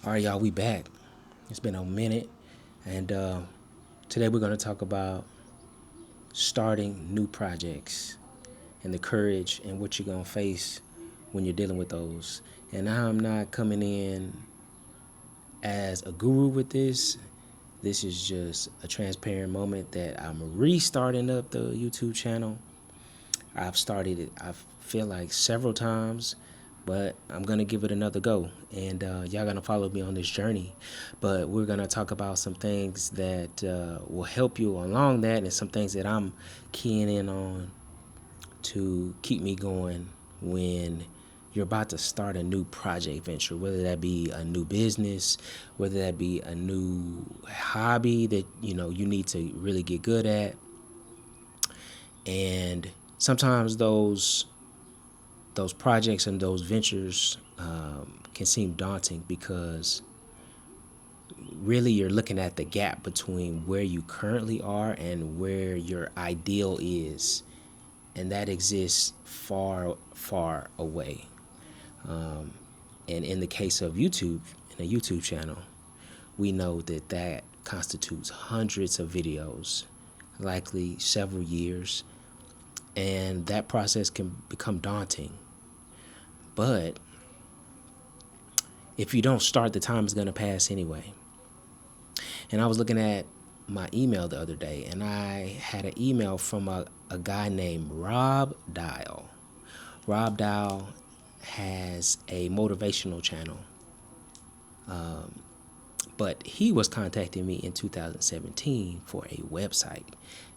All right, y'all, we back. It's been a minute, and today we're going to talk about starting new projects and the courage and what you're going to face when you're dealing with those. And I'm not coming in as a guru with this. This is just a transparent moment that I'm restarting up the YouTube channel. I've started it, I feel like several times, but I'm going to give it another go. And y'all going to follow me on this journey. But we're going to talk about some things that will help you along that and some things that I'm keying in on to keep me going when you're about to start a new project venture, whether that be a new business, whether that be a new hobby that you need to really get good at. And sometimes those projects and those ventures can seem daunting because really you're looking at the gap between where you currently are and where your ideal is, and that exists far, far away. And in the case of YouTube, in a YouTube channel, we know that that constitutes hundreds of videos, likely several years, and that process can become daunting. But if you don't start, the time is going to pass anyway. And I was looking at my email the other day, and I had an email from a guy named Rob Dial. Rob Dial has a motivational channel, but he was contacting me in 2017 for a website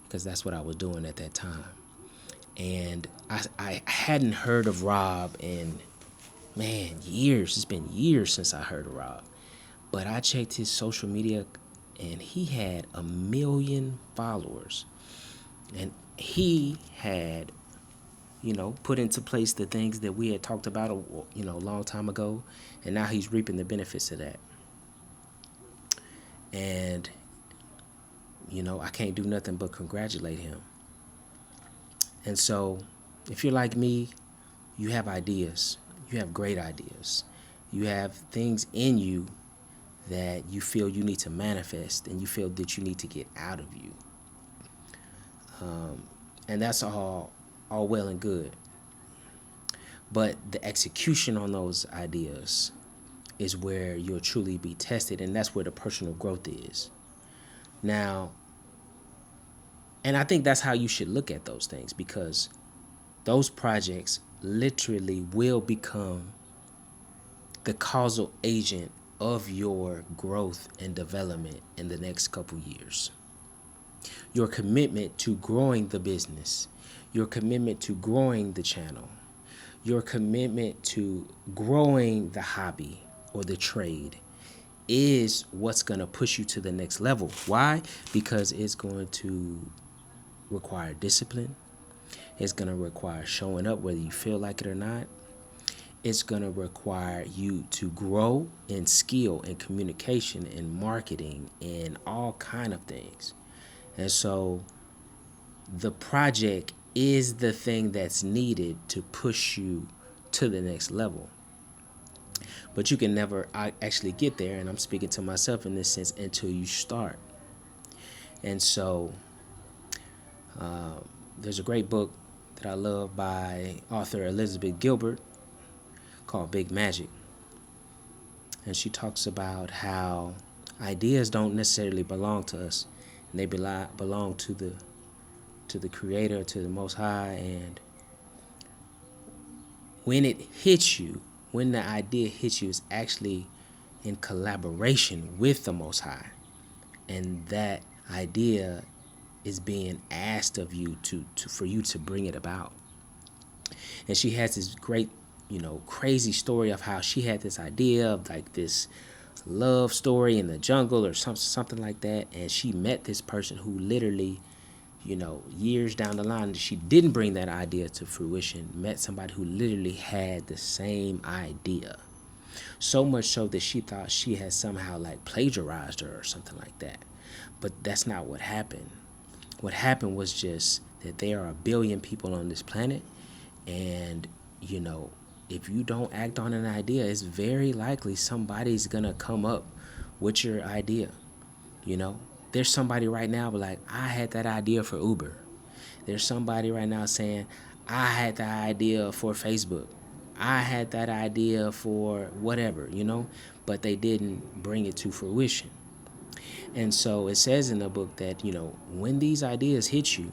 because that's what I was doing at that time. And I hadn't heard of Rob in, man, years. It's been years since I heard of Rob. But I checked his social media and he had 1 million followers. And he had, put into place the things that we had talked about, a long time ago. And now he's reaping the benefits of that. And, I can't do nothing but congratulate him. And so if you're like me, you have ideas. You have great ideas. You have things in you that you feel you need to manifest and you feel that you need to get out of you. And that's all well and good. But the execution on those ideas is where you'll truly be tested, and that's where the personal growth is. Now, and I think that's how you should look at those things, because those projects literally will become the causal agent of your growth and development in the next couple years. Your commitment to growing the business, your commitment to growing the channel, your commitment to growing the hobby or the trade is what's going to push you to the next level. Why? Because it's going to require discipline. It's going to require showing up whether you feel like it or not. It's going to require you to grow in skill and communication and marketing and all kind of things. And so the project is the thing that's needed to push you to the next level. But you can never actually get there, and I'm speaking to myself in this sense, until you start. And so there's a great book that I love by author Elizabeth Gilbert called Big Magic. And she talks about how ideas don't necessarily belong to us. And they belong to the Creator, to the Most High. And when it hits you, when the idea hits you, it's actually in collaboration with the Most High. And that idea is being asked of you for you to bring it about. And she has this great, crazy story of how she had this idea of like this love story in the jungle or something like that. And she met this person who literally, years down the line, she didn't bring that idea to fruition, met somebody who literally had the same idea. So much so that she thought she had somehow like plagiarized her or something like that. But that's not what happened. What happened was just that there are 1 billion people on this planet, and if you don't act on an idea, it's very likely somebody's gonna come up with your idea. You know, there's somebody right now like, I had that idea for Uber. There's somebody right now saying, I had the idea for Facebook. I had that idea for whatever, but they didn't bring it to fruition. And so it says in the book that, when these ideas hit you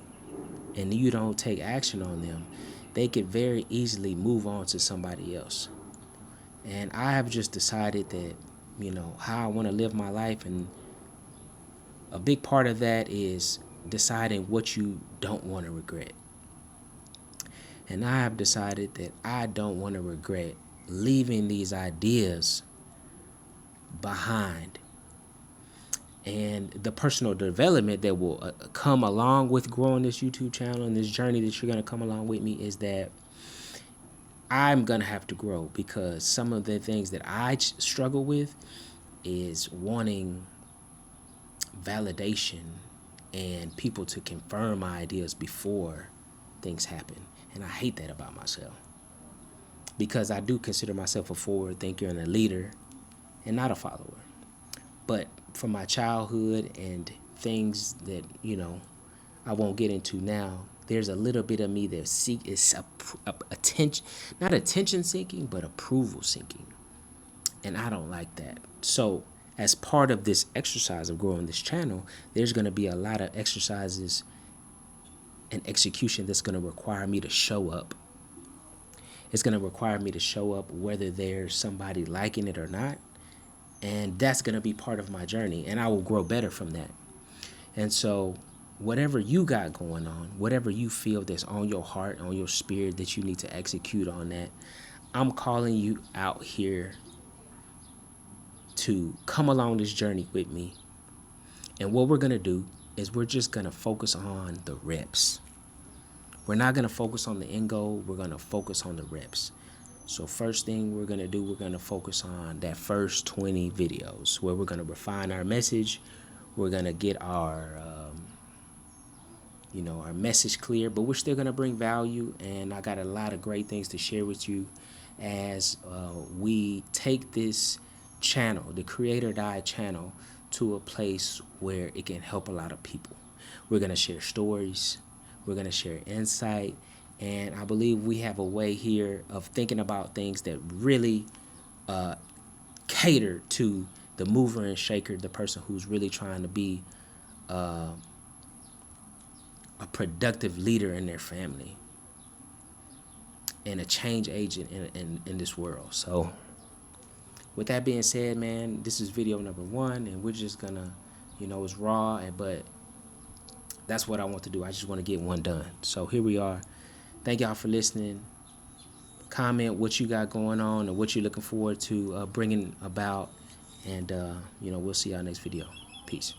and you don't take action on them, they could very easily move on to somebody else. And I have just decided that, how I want to live my life. And a big part of that is deciding what you don't want to regret. And I have decided that I don't want to regret leaving these ideas behind. And the personal development that will come along with growing this YouTube channel and this journey that you're going to come along with me is that I'm going to have to grow, because some of the things that I struggle with is wanting validation and people to confirm my ideas before things happen. And I hate that about myself, because I do consider myself a forward thinker and a leader and not a follower. But from my childhood and things that, I won't get into now, there's a little bit of me that is attention, not attention seeking, but approval seeking. And I don't like that. So as part of this exercise of growing this channel, there's going to be a lot of exercises and execution that's going to require me to show up. It's going to require me to show up whether there's somebody liking it or not. And that's going to be part of my journey, and I will grow better from that. And so whatever you got going on, whatever you feel that's on your heart, on your spirit, that you need to execute on that, I'm calling you out here to come along this journey with me. And what we're going to do is we're just going to focus on the reps. We're not going to focus on the end goal. We're going to focus on the reps. So first thing we're going to do, we're going to focus on that first 20 videos where we're going to refine our message. We're going to get our, our message clear, but we're still going to bring value. And I got a lot of great things to share with you as we take this channel, the Create or Die channel, to a place where it can help a lot of people. We're going to share stories. We're going to share insight. And I believe we have a way here of thinking about things that really cater to the mover and shaker, the person who's really trying to be a productive leader in their family and a change agent in this world. So with that being said, man, this is video number 1, and we're just going to, it's raw, but that's what I want to do. I just want to get one done. So here we are. Thank y'all for listening. Comment what you got going on and what you're looking forward to bringing about. And, we'll see y'all next video. Peace.